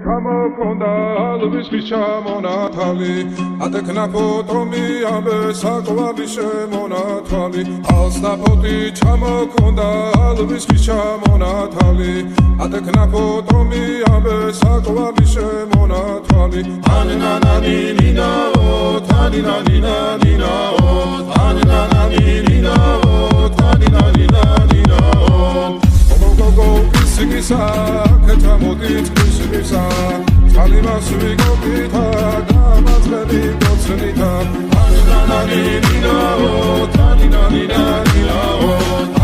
ჩამოქონდა ალვის ჩამონათალი ატეკნა ფოტომი ამბე საკვარი შემონათვალი ალსნაფოთი ჩამოქონდა ალვის ჩამონათალი ატეკნა ფოტომი ამბე საკვარი შემონათვალი ანინანანინინაო თანინანინანინაო ანინანანინინაო თანინანინანინაო გოგო ისგისა კეთამოდით ისგისა წალიმას ვიგობითა გამაძლები გოცნითა ანინანანინინაო თანინანინანინაო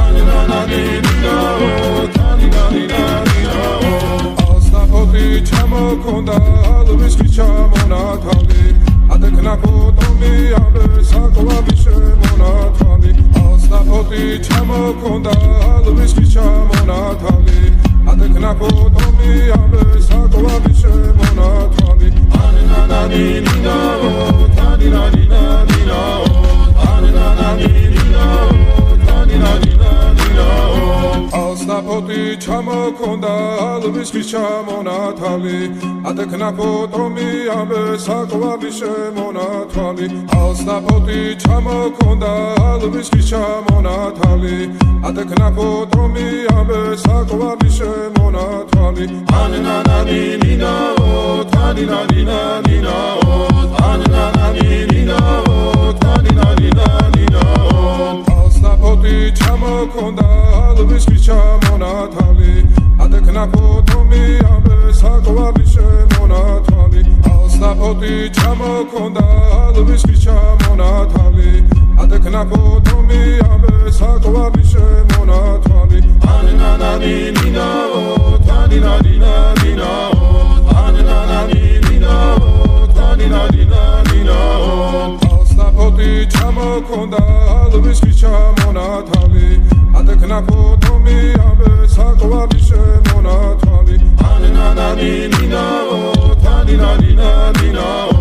ანინანანინინაო თანინანინანინაო ალსნაფოთი ჩამოქონდა ალვის ჩამონათალი ატეკნა ფოტომი ამბე საკვარი შემონათვალი ალსნაფოთი ჩამოქონდა ალვის ჩამონათალი ატეკნა ფოტომი ამბე საკვარი შემონათვალი ანინანანინინაო თანინანინანინაო ანინანანინინაო თანინანინანინაო ალსნაფოთი ჩამოქონდა ალვის ჩამონათალი ატეკნა ფოტომი ამბე საკვარი შემონათვალი ალსნაფოთი ჩამოქონდა ალვის ჩამონათალი ატეკნა ფოტომი ამბე საკვარი შემონათვალი ანინანანინინაო თანინანინანინაო ანინანანინინაო თანინანინანინაო ალსნაფოთი ჩამოქონდა ალვის ჩამონათალი ატეკნა ფოტომი ამბე საკვარი შემონათვალი ალსნაფოთი ჩამოქონდა ალვის ჩამონათალი ატეკნა ფოტომი ამბე საკვარი შემონათვალი ანინანანინინაო თანინანინანინაო ანინანანინინაო თანინანინანინაო ალსნაფოთი ჩამოქონდა ალვის ჩამონათალი ატეკნა ფოტომი ამბე საკვარი შემონათვალი ანინანანინინაო თანინანინანინაო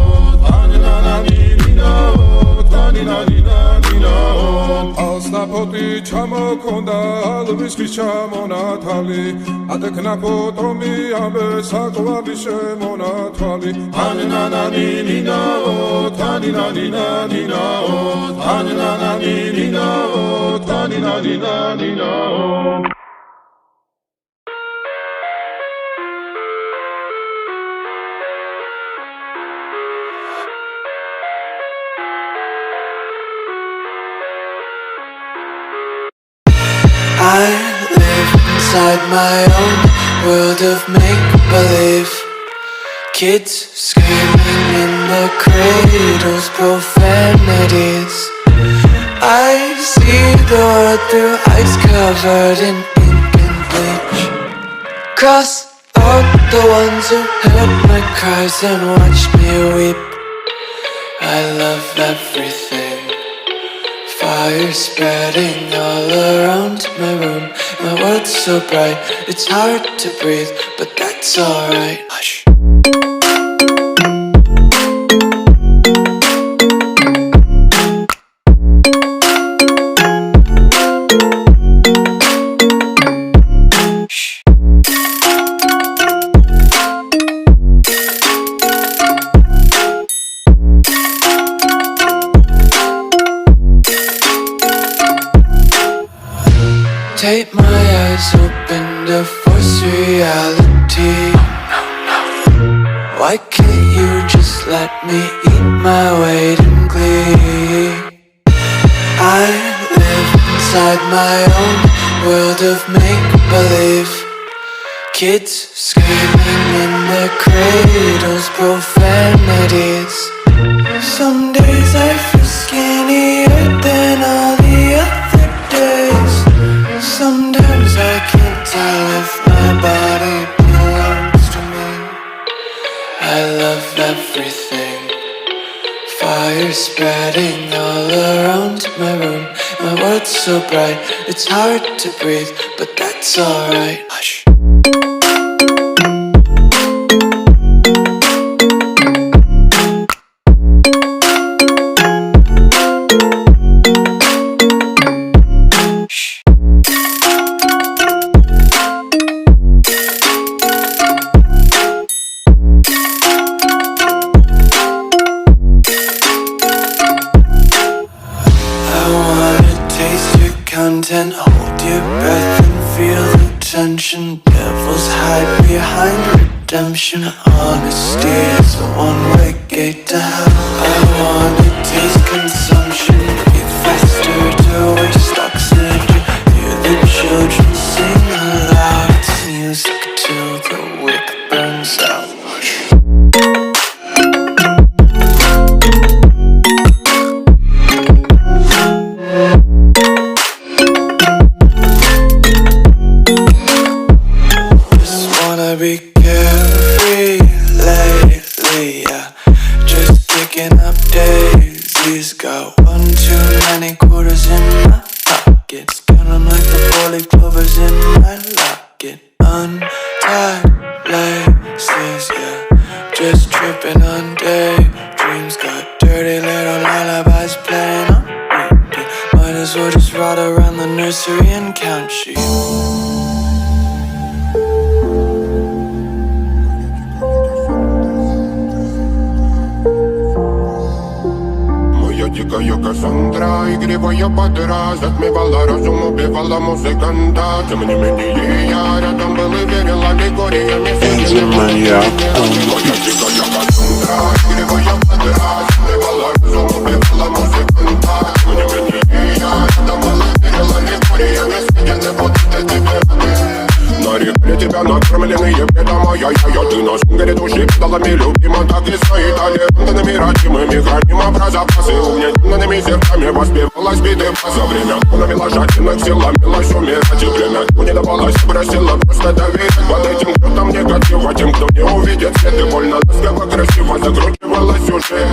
ანინანანინინაო თანინანინანინაო ალსნაფოთი ჩამოქონდა ალვის ჩამონათალი ატეკნა ფოტომი ამბე საკვარი შემონათვალი ანინანანინინაო თანინანინანინაო ანინანანინინაო თანინანინანინაო I live inside my own world of make-believe. Kids screaming in the cradles, profanities. I see the world through eyes covered in ink and bleach. Cross out the ones who heard my cries and watched me weep. I love everything. Fire spreading all around my room. My world's so bright, it's hard to breathe, but that's alright. Hush. Tape my eyes open to force reality. Why can't you just let me eat my weight in glee? I live inside my own world of make-believe. Kids screaming in their cradles, profanities. Some days I feel skinnier than all the other days. Sometimes I can't tell if my body belongs to me. I love everything. Fire spreading all around my room. My world's so bright, it's hard to breathe, but that's alright. Hush. assumption of honesty is a one-way gate to hell. I wanna taste consumption, breathe faster to waste oxygen. Hear the children sing aloud. It's music till the wick burns out. Be carefree lately, yeah. Just kicking up daisies. Got one too many quarters in my pockets. Count 'em like the four-leaf clovers in my locket. Untied laces, yeah. Just tripping on daydreams. Got dirty little lullabies playing on repeat. Might as well just ride around the nursery and count sheep. Дикая Кассандра, игривая подра, затмевала разум, убивала музыканта. Тем не менее я рядом был и верил аллегориями. REXMAN, Моя дикая Кассандра, игривая подра, затмевала разум, убивала музыканта. Тем не менее я рядом был и верил аллегориями. Съедены будут эти беды. Нарекли тебя накормленные бредом, ай-яй-яй. Ты на сунгере души педалами любима, так и свои талентами родимыми. Храним образопасы угнетенными сердцами. Воспевалась биты за время тонами ложательных сил, ломилась умирать. И время не давалось, бросила просто доверить. Под этим кто-то негатива, тем, кто не увидит свет. И больно ласково, красиво закручивалась уже.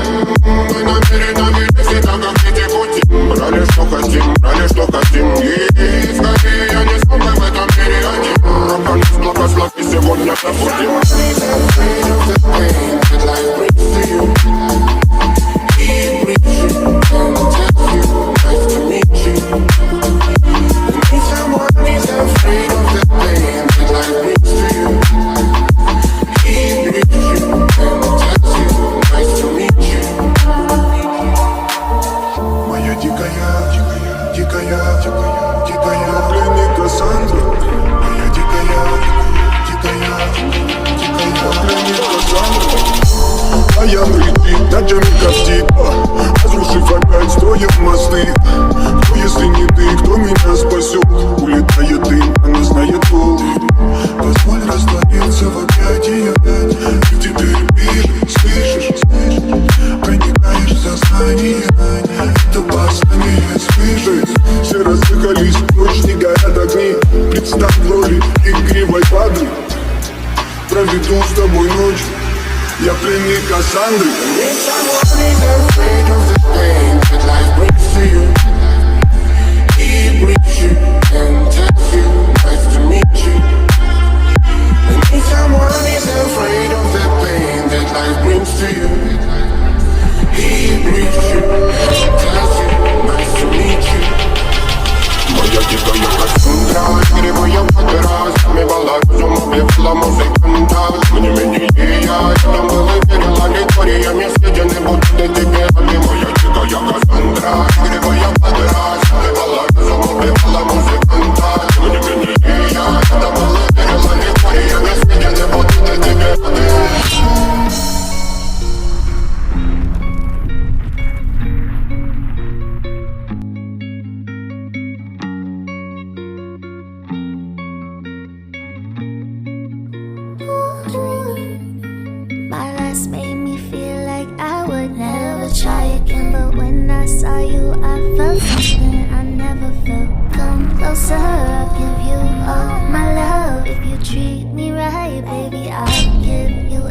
Мы намеренно вели себя, как дети пути. Брали, что хотим, и скорее я не смог в этом мире один. Рок-н-ролл благослови, сегодня забудем. Моя дикая пленник Кассандра. Моя дикая пленник Кассандра. Моя рыбик ночами коптит, разрушив опять стоя мосты. Кто, если не ты, кто меня спасет? Улетает дым, она знает пол. Позволь раствориться в объятии опять. Ты теперь слышишь? Проникаешь в сознание. Это послание слышит. Все разъехались прочь, не горят огни. Представь в роли игривой падры. Проведу с тобой ночь. Я пленник Кассандры. Моя дикая Кассандра, игривая подра, затмевала разум, убивала музыканта. Тем не менее я рядом был и верил аллегориями. Съедены будут эти беды. Моя дикая Кассандра, игривая подра, затмевала разум, убивала музыканта. Тем не менее я рядом был и верил аллегориями. Съедены будут эти беды. My last made me feel like I would never try again. But when I saw you, I felt something I never felt. Come closer, I'll give you all my love. If you treat me right, baby, I'll give you